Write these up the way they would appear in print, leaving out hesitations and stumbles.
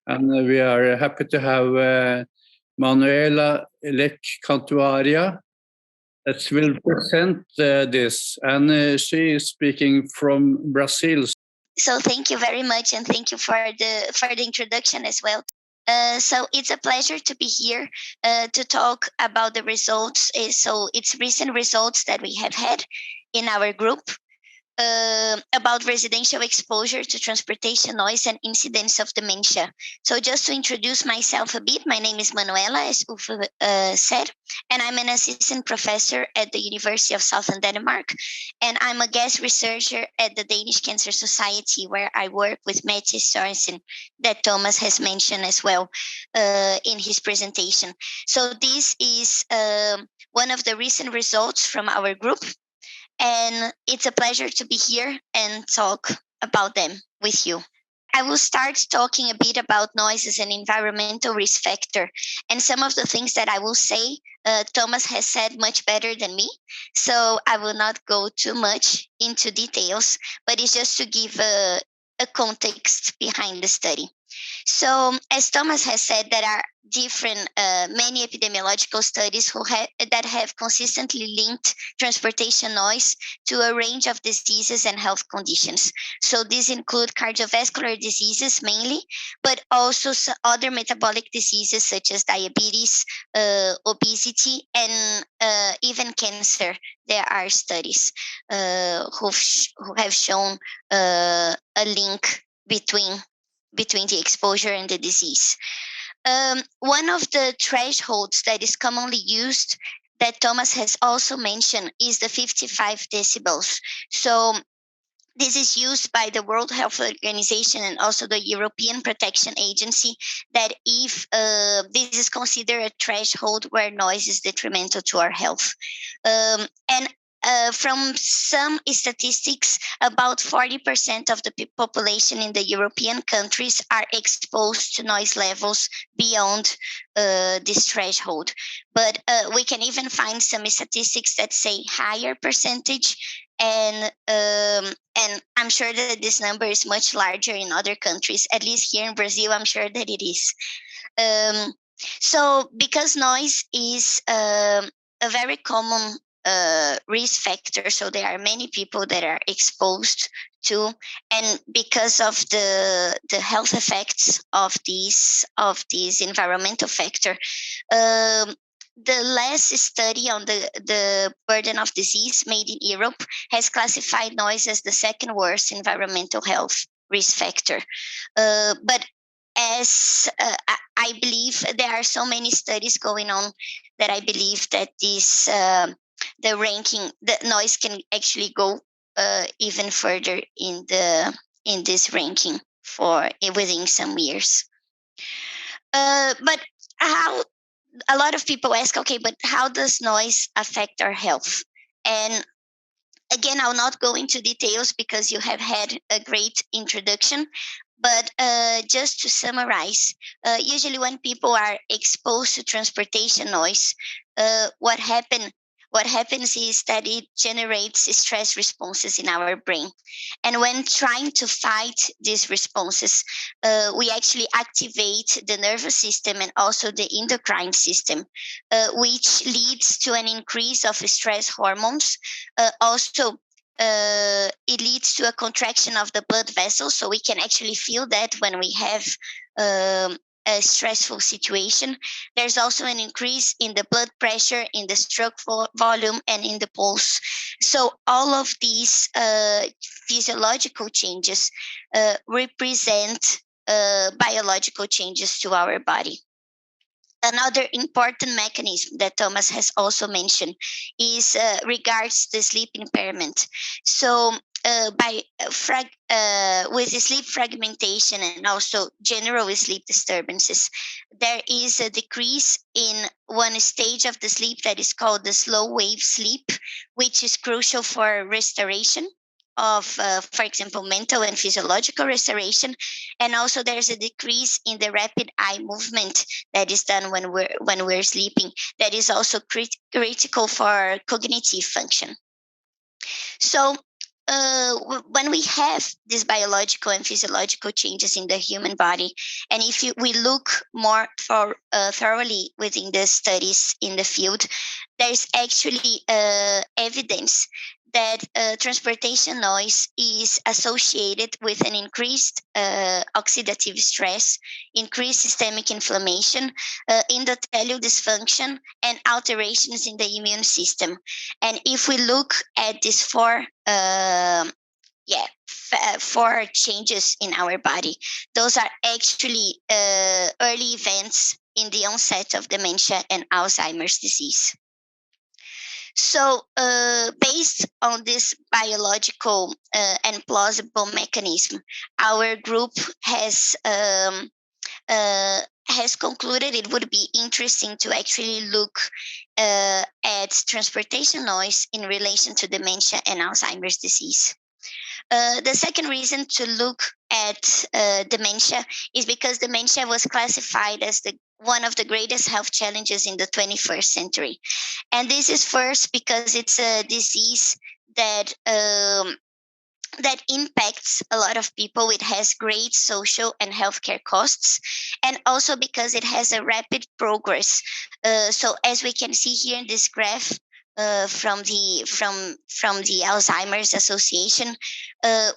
And we are happy to have Manuella Lech Cantuaria that will present this. And she is speaking from Brazil. So thank you very much, and thank you for the introduction as well. So it's a pleasure to be here to talk about the results. So it's recent results that we have had in our group about residential exposure to transportation noise and incidence of dementia. So just to introduce myself a bit, my name is Manuela, as Uffe said, and I'm an assistant professor at the University of Southern Denmark, and I'm a guest researcher at the Danish Cancer Society, where I work with Mette Sørensen, that Thomas has mentioned as well in his presentation. So this is one of the recent results from our group, and it's a pleasure to be here and talk about them with you. I will start talking a bit about noise as an environmental risk factor. And some of the things that I will say, Thomas has said much better than me. So I will not go too much into details, but it's just to give a context behind the study. So, as Thomas has said, there are different, many epidemiological studies that have consistently linked transportation noise to a range of diseases and health conditions. So these include cardiovascular diseases mainly, but also other metabolic diseases such as diabetes, obesity, and even cancer. There are studies who have shown a link between the exposure and the disease. One of the thresholds that is commonly used that Thomas has also mentioned is the 55 decibels. So this is used by the World Health Organization and also the European Protection Agency, that if this is considered a threshold where noise is detrimental to our health. And from some statistics, about 40% of the population in the European countries are exposed to noise levels beyond this threshold. But we can even find some statistics that say higher percentage, and I'm sure that this number is much larger in other countries. At least here in Brazil, I'm sure that it is. So because noise is a very common risk factor, so there are many people that are exposed to, and because of the health effects of these environmental factor, the last study on the burden of disease made in Europe has classified noise as the second worst environmental health risk factor. But as I believe there are so many studies going on that I believe that this the ranking, the noise can actually go even further in this ranking for within some years. But how? A lot of people ask, okay, but how does noise affect our health? And again, I'll not go into details because you have had a great introduction. But just to summarize, usually when people are exposed to transportation noise, what happens is that it generates stress responses in our brain. And when trying to fight these responses, we actually activate the nervous system and also the endocrine system, which leads to an increase of stress hormones. Also, it leads to a contraction of the blood vessels. So we can actually feel that when we have a stressful situation. There's also an increase in the blood pressure, in the stroke volume, and in the pulse. So all of these physiological changes represent biological changes to our body. Another important mechanism that Thomas has also mentioned is regards the sleep impairment. So with the sleep fragmentation and also general sleep disturbances, there is a decrease in one stage of the sleep that is called the slow wave sleep, which is crucial for restoration of, for example, mental and physiological restoration. And also there's a decrease in the rapid eye movement that is done when we're sleeping. That is also critical for cognitive function. So when we have these biological and physiological changes in the human body, and if we look more thoroughly within the studies in the field, there's actually evidence that transportation noise is associated with an increased oxidative stress, increased systemic inflammation, endothelial dysfunction, and alterations in the immune system. And if we look at these four changes in our body, those are actually early events in the onset of dementia and Alzheimer's disease. So based on this biological and plausible mechanism, our group has concluded it would be interesting to actually look at transportation noise in relation to dementia and Alzheimer's disease. The second reason to look at dementia is because dementia was classified as one of the greatest health challenges in the 21st century. And this is first because it's a disease that impacts a lot of people. It has great social and healthcare costs, and also because it has a rapid progress. So as we can see here in this graph, from the Alzheimer's Association,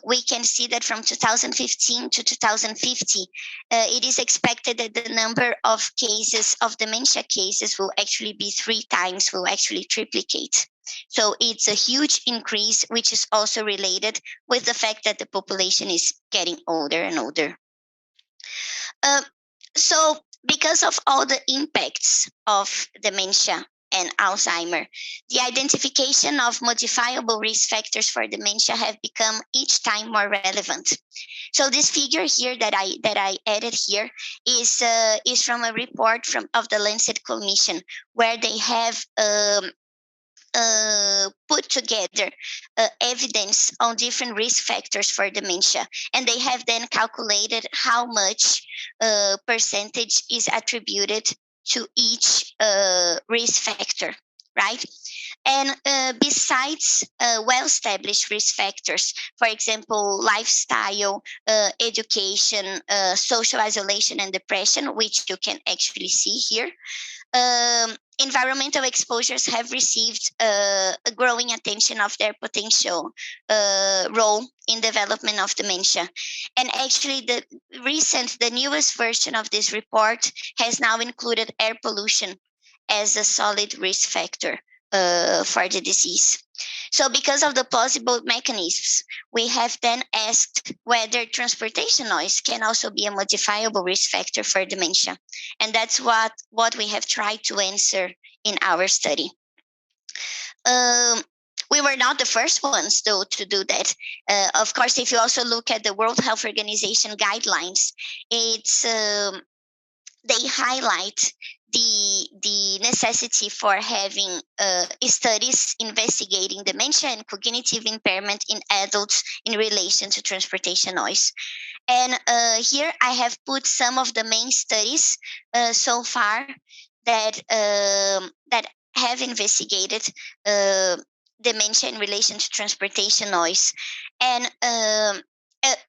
we can see that from 2015 to 2050, it is expected that the number of cases of dementia cases will actually be 3 times, will actually triplicate. So it's a huge increase, which is also related with the fact that the population is getting older and older. So because of all the impacts of dementia and Alzheimer, the identification of modifiable risk factors for dementia have become each time more relevant. So this figure here that I added here is from a report of the Lancet Commission, where they have put together evidence on different risk factors for dementia, and they have then calculated how much percentage is attributed to each risk factor, right? And besides well-established risk factors, for example, lifestyle, education, social isolation, and depression, which you can actually see here, environmental exposures have received a growing attention of their potential role in development of dementia. And actually, the newest version of this report has now included air pollution as a solid risk factor for the disease. So because of the plausible mechanisms, we have then asked whether transportation noise can also be a modifiable risk factor for dementia. And that's what we have tried to answer in our study. We were not the first ones, though, to do that. Of course, if you also look at the World Health Organization guidelines, it's they highlight the necessity for having studies investigating dementia and cognitive impairment in adults in relation to transportation noise. And here I have put some of the main studies so far that have investigated dementia in relation to transportation noise. And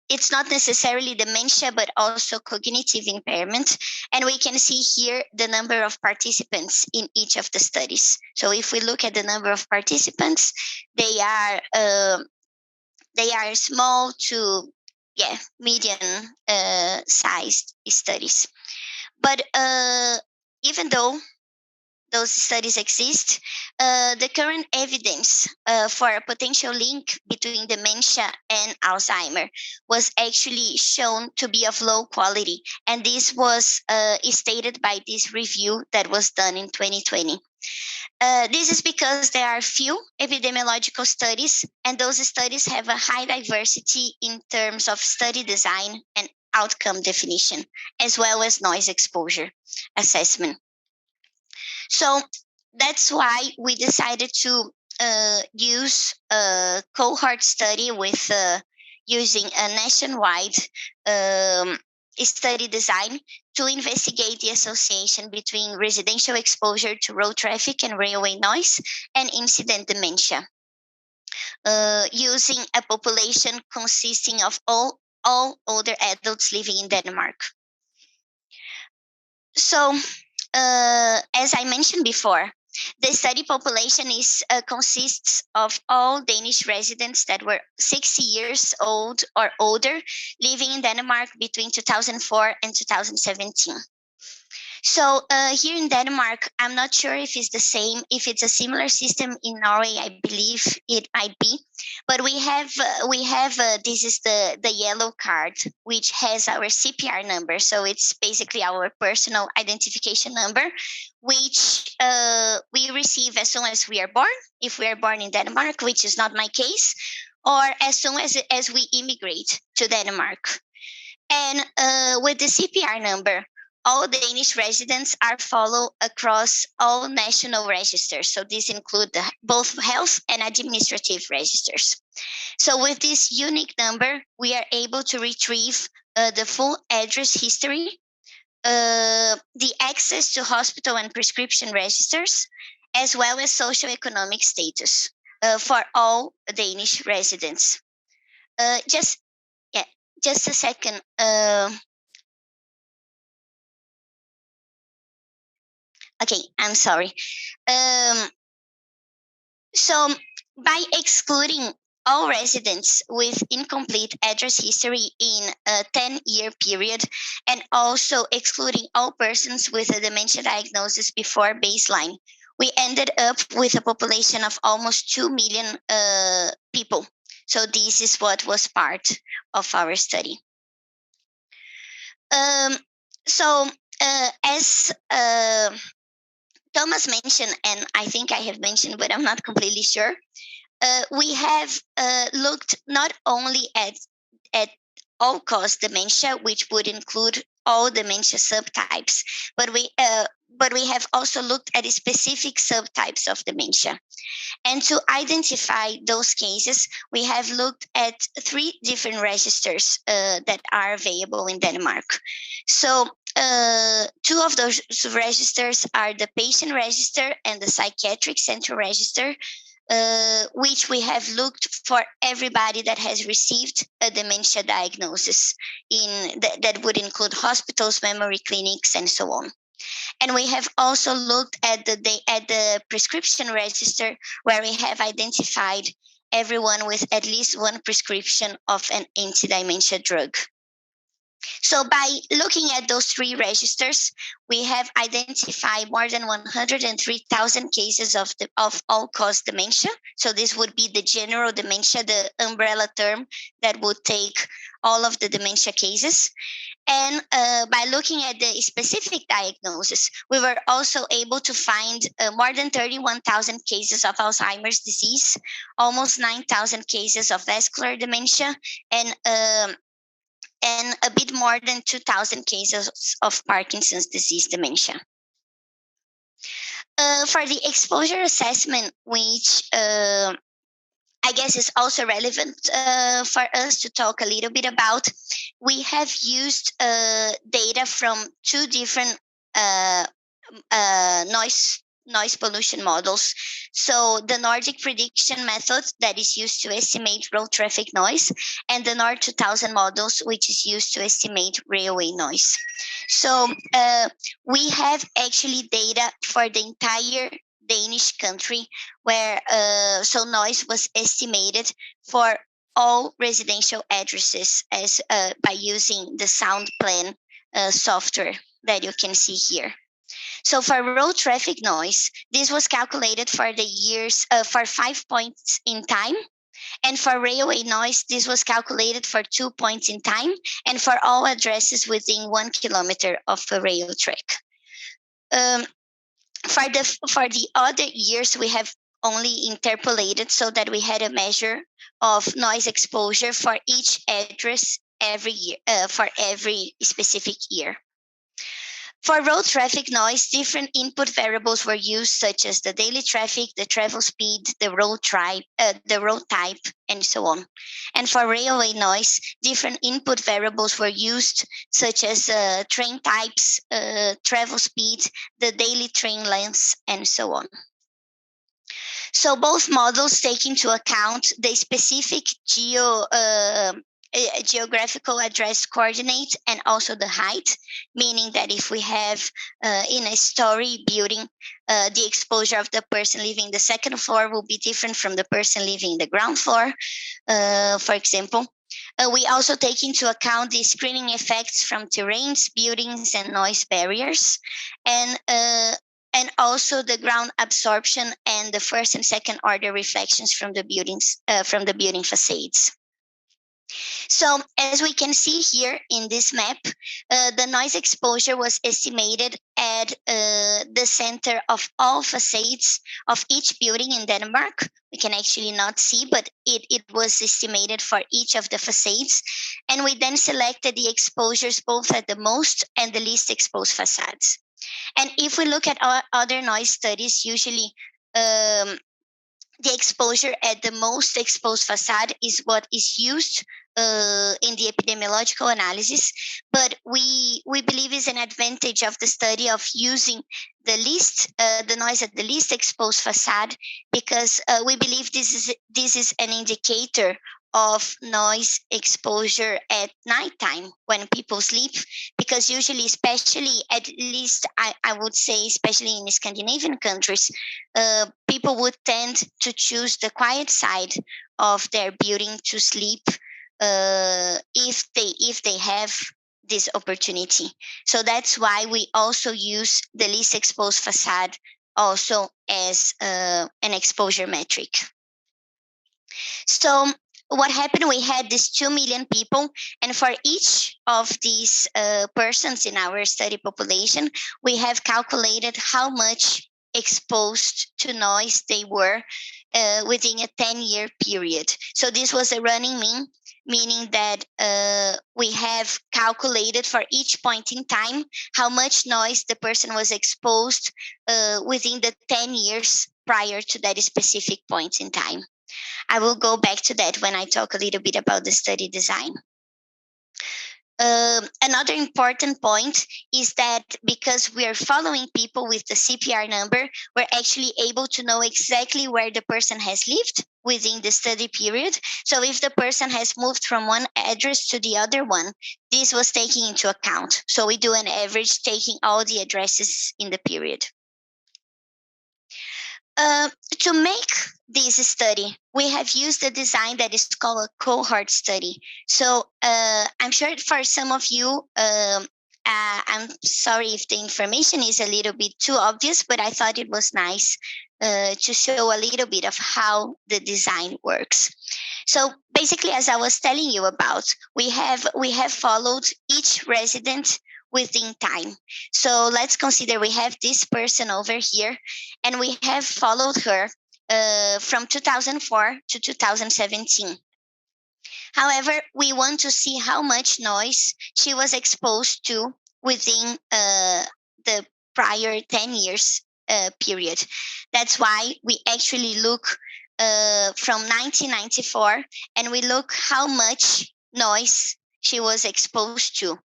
it's not necessarily dementia, but also cognitive impairment. And we can see here the number of participants in each of the studies. So if we look at the number of participants, they are small to medium sized studies. But even though those studies exist, the current evidence for a potential link between dementia and Alzheimer was actually shown to be of low quality. And this was stated by this review that was done in 2020. This is because there are few epidemiological studies, and those studies have a high diversity in terms of study design and outcome definition, as well as noise exposure assessment. So that's why we decided to use a cohort study with using a nationwide study design to investigate the association between residential exposure to road traffic and railway noise and incident dementia. using a population consisting of all older adults living in Denmark. So, as I mentioned before, the study population consists of all Danish residents that were 60 years old or older living in Denmark between 2004 and 2017. So here in Denmark, I'm not sure if it's the same, if it's a similar system in Norway. I believe it might be, but we have this is the yellow card, which has our CPR number. So it's basically our personal identification number, which we receive as soon as we are born, if we are born in Denmark, which is not my case, or as soon as we immigrate to Denmark. And with the CPR number, all Danish residents are followed across all national registers. So these include both health and administrative registers. So with this unique number, we are able to retrieve the full address history, the access to hospital and prescription registers, as well as socioeconomic status for all Danish residents. Just a second. Okay, I'm sorry. So by excluding all residents with incomplete address history in a 10-year period, and also excluding all persons with a dementia diagnosis before baseline, we ended up with a population of almost 2 million people. So this is what was part of our study. As Thomas mentioned, and I think I have mentioned, but I'm not completely sure, we have looked not only at all-cause dementia, which would include all dementia subtypes, but we have also looked at specific subtypes of dementia. And to identify those cases, we have looked at 3 different registers that are available in Denmark. So 2 of those registers are the patient register and the psychiatric center register, which we have looked for everybody that has received a dementia diagnosis that would include hospitals, memory clinics, and so on. And we have also looked at the prescription register, where we have identified everyone with at least 1 prescription of an anti-dementia drug. So by looking at those 3 registers, we have identified more than 103,000 cases of all-cause dementia. So this would be the general dementia, the umbrella term that would take all of the dementia cases. And by looking at the specific diagnosis, we were also able to find more than 31,000 cases of Alzheimer's disease, almost 9,000 cases of vascular dementia, and a bit more than 2,000 cases of Parkinson's disease dementia. For the exposure assessment, which I guess is also relevant for us to talk a little bit about, we have used data from 2 different noise pollution models. So the Nordic prediction method that is used to estimate road traffic noise, and the NOR 2000 models, which is used to estimate railway noise. So we have actually data for the entire Danish country, where so noise was estimated for all residential addresses as by using the sound plan software that you can see here. So for road traffic noise, this was calculated for the years for 5 points in time. And for railway noise, this was calculated for 2 points in time, and for all addresses within 1 kilometer of a rail track. For the other years, we have only interpolated so that we had a measure of noise exposure for each address every year, for every specific year. For road traffic noise, different input variables were used, such as the daily traffic, the travel speed, the road type, and so on. And for railway noise, different input variables were used, such as train types, travel speed, the daily train lengths, and so on. So both models take into account the specific geographical address coordinate and also the height, meaning that if we have in a story building, the exposure of the person living the second floor will be different from the person living the ground floor, for example. We also take into account the screening effects from terrains, buildings, and noise barriers, and also the ground absorption and the first and second order reflections from the buildings, from the building facades. So as we can see here in this map, the noise exposure was estimated at the center of all facades of each building in Denmark. We can actually not see, but it was estimated for each of the facades. And we then selected the exposures both at the most and the least exposed facades. And if we look at other noise studies, usually the exposure at the most exposed facade is what is used in the epidemiological analysis, but we believe is an advantage of the study of using the noise at the least exposed facade, because we believe this is an indicator of noise exposure at nighttime when people sleep, because usually, especially at least I would say, especially in Scandinavian countries, people would tend to choose the quiet side of their building to sleep if they have this opportunity. So that's why we also use the least exposed facade also as an exposure metric. So what happened, we had these 2 million people, and for each of these persons in our study population, we have calculated how much exposed to noise they were within a 10-year period. So this was a running mean, meaning that we have calculated for each point in time how much noise the person was exposed within the 10 years prior to that specific point in time. I will go back to that when I talk a little bit about the study design. Another important point is that because we are following people with the CPR number, we're actually able to know exactly where the person has lived within the study period. So if the person has moved from one address to the other one, this was taken into account. So we do an average taking all the addresses in the period. To make this study, we have used a design that is called a cohort study. So I'm sure for some of you, I'm sorry if the information is a little bit too obvious, but I thought it was nice to show a little bit of how the design works. So basically, as I was telling you about, we have followed each resident within time. So let's consider we have this person over here, and we have followed her from 2004 to 2017. However, we want to see how much noise she was exposed to within the prior 10 years period. That's why we actually look from 1994, and we look how much noise she was exposed to.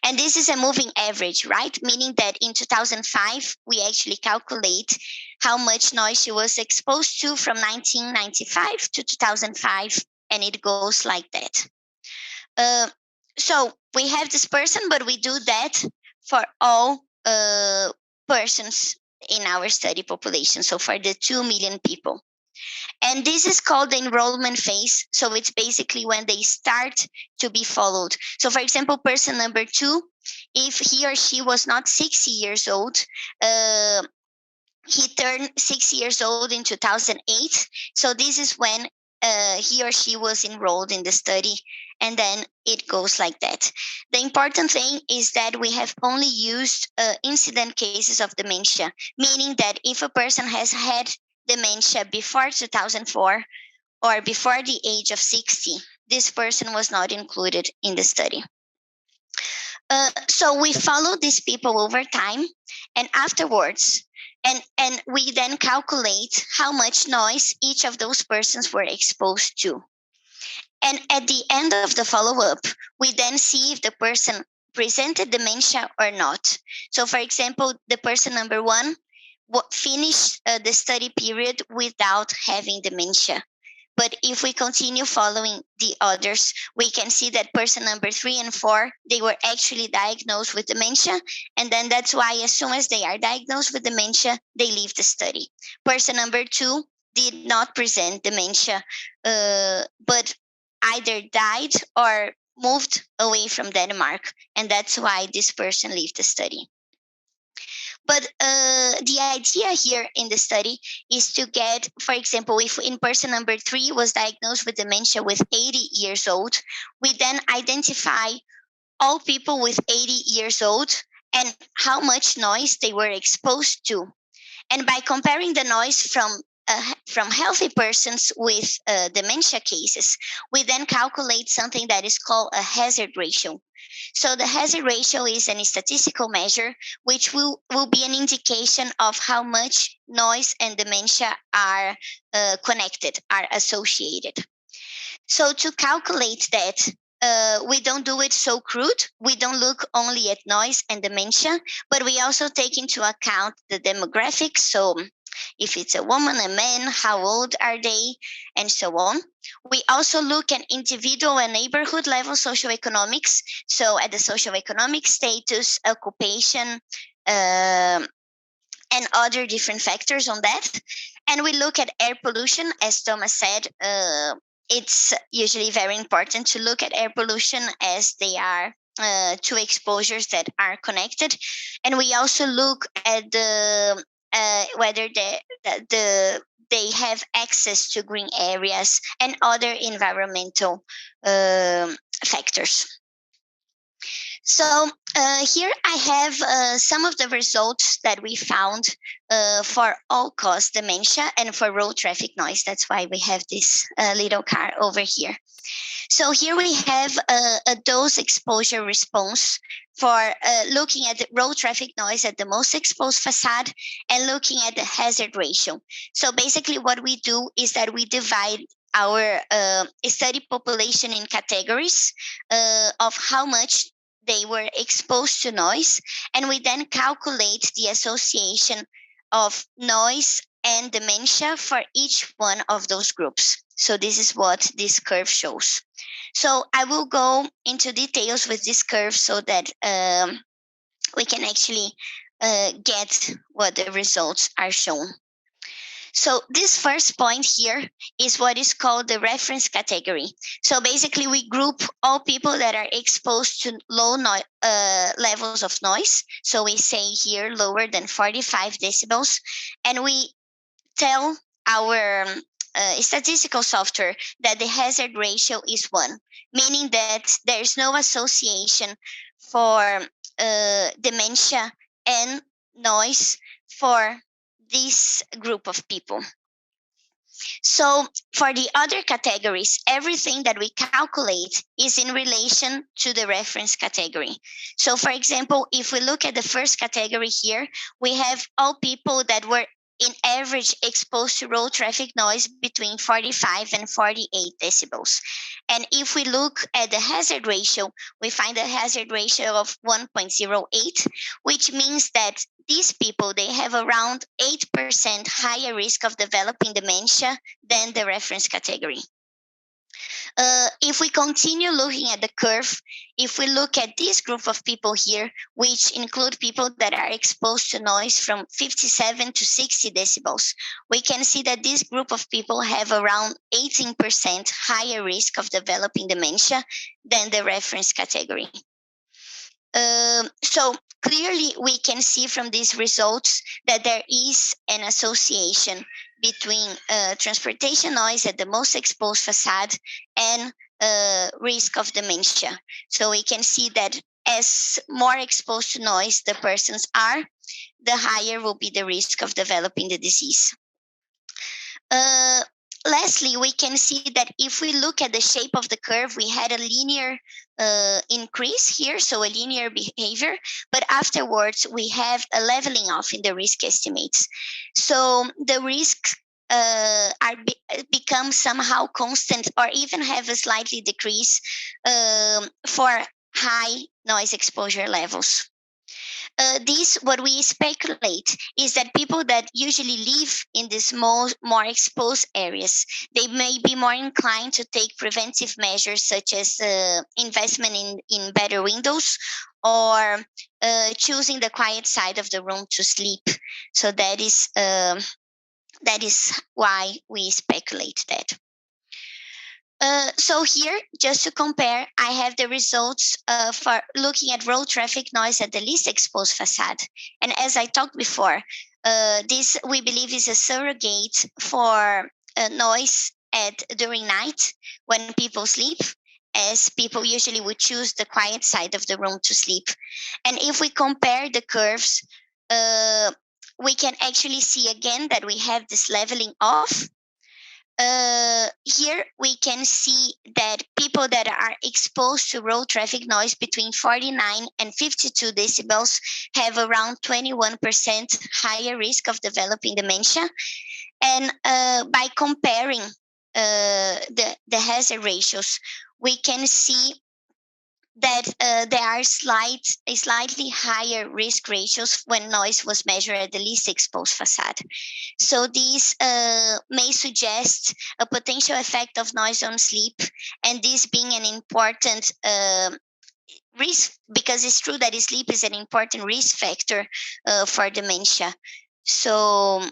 And this is a moving average, right? Meaning that in 2005, we actually calculate how much noise she was exposed to from 1995 to 2005, and it goes like that. So we have this person, but we do that for all persons in our study population, so for the 2 million people. And this is called the enrollment phase. So it's basically when they start to be followed. So for example, person number 2, if he or she was not 60 years old, he turned 6 years old in 2008. So this is when he or she was enrolled in the study, and then it goes like that. The important thing is that we have only used incident cases of dementia, meaning that if a person has had dementia before 2004 or before the age of 60, this person was not included in the study. So we follow these people over time, and afterwards, and we then calculate how much noise each of those persons were exposed to. And at the end of the follow-up, we then see if the person presented dementia or not. So for example, the person number 1 finish the study period without having dementia. But if we continue following the others, we can see that person number 3 and 4, they were actually diagnosed with dementia. And then that's why as soon as they are diagnosed with dementia, they leave the study. Person number 2 did not present dementia, but either died or moved away from Denmark. And that's why this person left the study. But the idea here in the study is to get, for example, if in person number 3 was diagnosed with dementia with 80 years old, we then identify all people with 80 years old and how much noise they were exposed to. And by comparing the noise from healthy persons with dementia cases, we then calculate something that is called a hazard ratio. So the hazard ratio is a statistical measure which will be an indication of how much noise and dementia are connected, are associated. So to calculate that, we don't do it so crude. We don't look only at noise and dementia, but we also take into account the demographics. So if it's a woman, a man, how old are they, and so on. We also look at individual and neighborhood level socioeconomics. So at the socioeconomic status, occupation, and other different factors on that. And we look at air pollution, as Thomas said. It's usually very important to look at air pollution as they are two exposures that are connected. And we also look at the whether they have access to green areas and other environmental factors. So here I have some of the results that we found for all-cause dementia and for road traffic noise. That's why we have this little car over here. So here we have a dose exposure response for looking at the road traffic noise at the most exposed facade and looking at the hazard ratio. So basically what we do is that we divide our study population in categories of how much they were exposed to noise, and we then calculate the association of noise and dementia for each one of those groups. So this is what this curve shows. So I will go into details with this curve so that we can actually get what the results are shown. So this first point here is what is called the reference category. So basically we group all people that are exposed to low levels of noise. So we say here lower than 45 decibels, and we tell our statistical software that the hazard ratio is 1, meaning that there is no association for dementia and noise for this group of people. So for the other categories, everything that we calculate is in relation to the reference category. So for example, if we look at the first category here, we have all people that were in average exposed to road traffic noise between 45 and 48 decibels. And if we look at the hazard ratio, we find a hazard ratio of 1.08, which means that these people, they have around 8% higher risk of developing dementia than the reference category. If we continue looking at the curve, if we look at this group of people here, which include people that are exposed to noise from 57 to 60 decibels, we can see that this group of people have around 18% higher risk of developing dementia than the reference category. So clearly we can see from these results that there is an association between transportation noise at the most exposed facade and risk of dementia. So we can see that as more exposed to noise the persons are, the higher will be the risk of developing the disease. Lastly, we can see that if we look at the shape of the curve, we had a linear increase here, so a linear behavior, but afterwards we have a leveling off in the risk estimates. So the risks become somehow constant or even have a slightly decrease for high noise exposure levels. What we speculate is that people that usually live in these more exposed areas, they may be more inclined to take preventive measures such as investment in better windows or choosing the quiet side of the room to sleep. So that is why we speculate that. So here, just to compare, I have the results for looking at road traffic noise at the least exposed facade. And as I talked before, this we believe is a surrogate for noise during night when people sleep, as people usually would choose the quiet side of the room to sleep. And if we compare the curves, we can actually see again that we have this leveling off. Here we can see that people that are exposed to road traffic noise between 49 and 52 decibels have around 21% higher risk of developing dementia. And by comparing the hazard ratios, we can see that there are slightly higher risk ratios when noise was measured at the least exposed facade. So these may suggest a potential effect of noise on sleep, and this being an important risk, because it's true that sleep is an important risk factor for dementia. So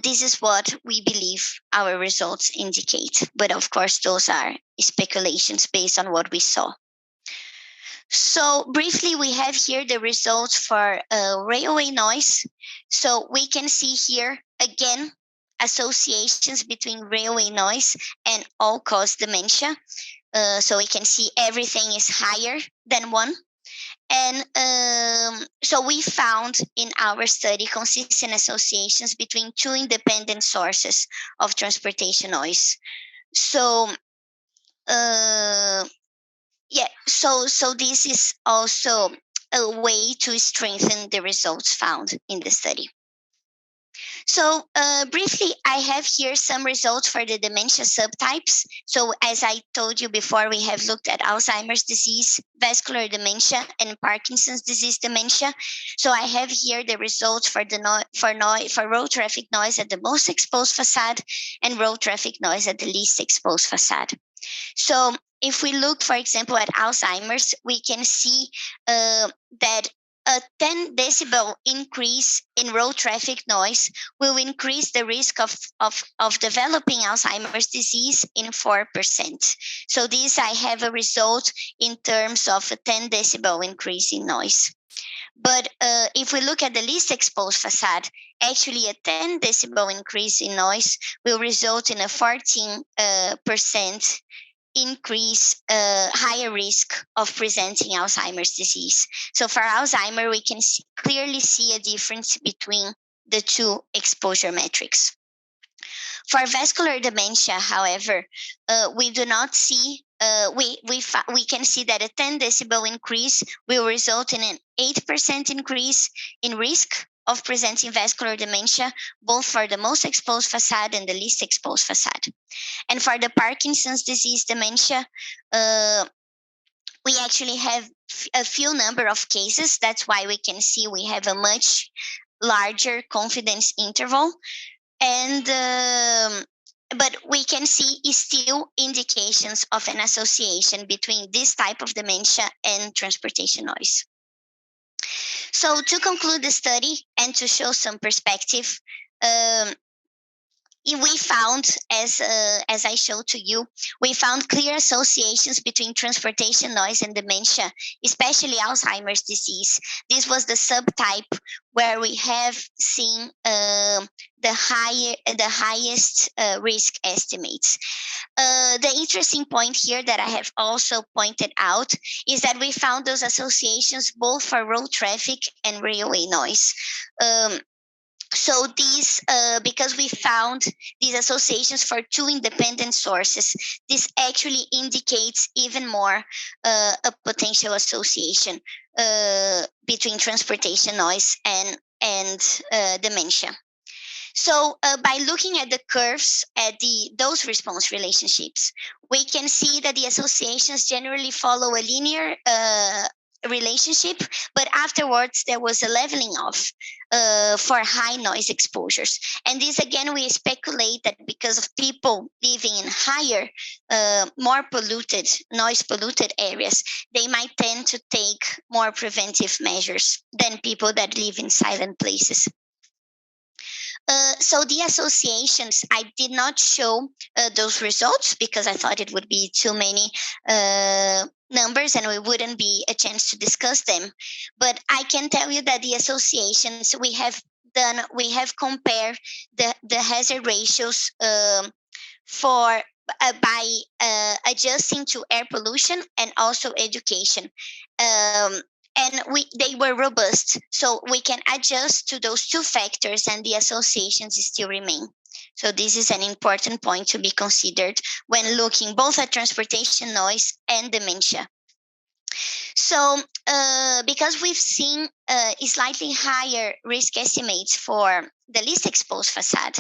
this is what we believe our results indicate. But of course, those are speculations based on what we saw. So briefly, we have here the results for railway noise. So we can see here again associations between railway noise and all-cause dementia. So we can see everything is higher than 1. And so we found in our study consistent associations between 2 independent sources of transportation noise. So so this is also a way to strengthen the results found in the study. So briefly, I have here some results for the dementia subtypes. So as I told you before, we have looked at Alzheimer's disease, vascular dementia, and Parkinson's disease dementia. So I have here the results for road traffic noise at the most exposed facade and road traffic noise at the least exposed facade. So if we look, for example, at Alzheimer's, we can see that a 10 decibel increase in road traffic noise will increase the risk of developing Alzheimer's disease in 4%. So this I have a result in terms of a 10 decibel increase in noise. But if we look at the least exposed facade, actually a 10 decibel increase in noise will result in a 14% increase higher risk of presenting Alzheimer's disease. So for Alzheimer, we can clearly see a difference between the 2 exposure metrics. For vascular dementia, however, we do not see. We can see that a 10 decibel increase will result in an 8% increase in risk of presenting vascular dementia, both for the most exposed facade and the least exposed facade. And for the Parkinson's disease dementia, we actually have a few number of cases. That's why we can see we have a much larger confidence interval. And but we can see still indications of an association between this type of dementia and transportation noise. So to conclude the study and to show some perspective, we found, as I showed to you, we found clear associations between transportation noise and dementia, especially Alzheimer's disease. This was the subtype where we have seen the highest risk estimates. The interesting point here that I have also pointed out is that we found those associations both for road traffic and railway noise. So these, because we found these associations for 2 independent sources, this actually indicates even more a potential association between transportation noise and dementia. So by looking at the curves at the dose response relationships, we can see that the associations generally follow a linear relationship, but afterwards there was a leveling off for high noise exposures. And this again, we speculate that because of people living in higher, more polluted, noise polluted areas, they might tend to take more preventive measures than people that live in silent places. So the associations, I did not show those results because I thought it would be too many numbers and we wouldn't be a chance to discuss them. But I can tell you that the associations we have compared the hazard ratios for by adjusting to air pollution and also education. And they were robust, so we can adjust to those two factors and the associations still remain. So this is an important point to be considered when looking both at transportation noise and dementia. So because we've seen slightly higher risk estimates for the least exposed facade,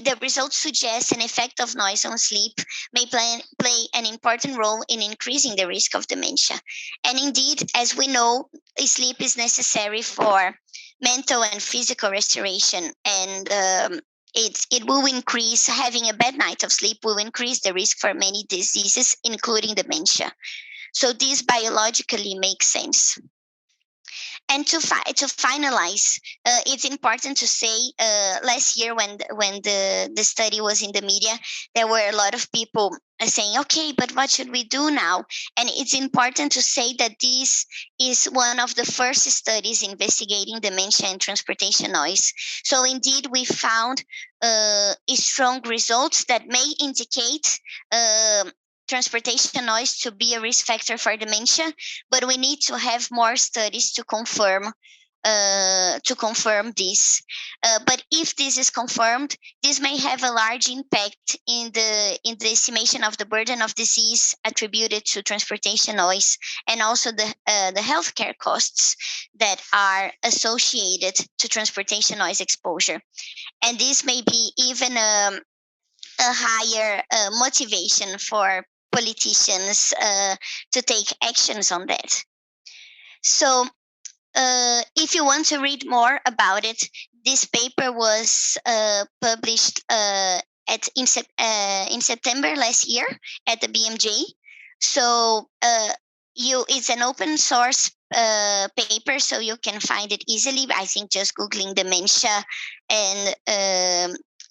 the results suggest an effect of noise on sleep may play an important role in increasing the risk of dementia. And indeed, as we know, sleep is necessary for mental and physical restoration, and it will increase, having a bad night of sleep will increase the risk for many diseases, including dementia. So this biologically makes sense. And to finalize, it's important to say last year when the study was in the media, there were a lot of people saying, okay, but what should we do now? And it's important to say that this is one of the first studies investigating dementia and transportation noise. So indeed, we found strong results that may indicate transportation noise to be a risk factor for dementia, but we need to have more studies to confirm this. But if this is confirmed, this may have a large impact in the estimation of the burden of disease attributed to transportation noise, and also the healthcare costs that are associated to transportation noise exposure. And this may be even a higher motivation for politicians to take actions on that. So if you want to read more about it, this paper was published in September last year at the BMJ. So it's an open source paper, so you can find it easily. I think just Googling dementia and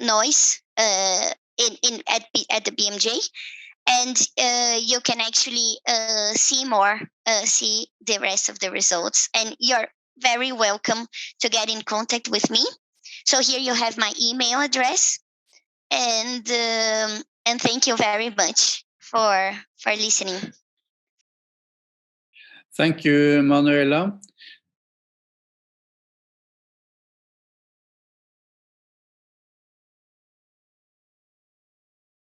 noise at the BMJ. And you can actually see the rest of the results. And you're very welcome to get in contact with me. So here you have my email address. And thank you very much for listening. Thank you, Manuela.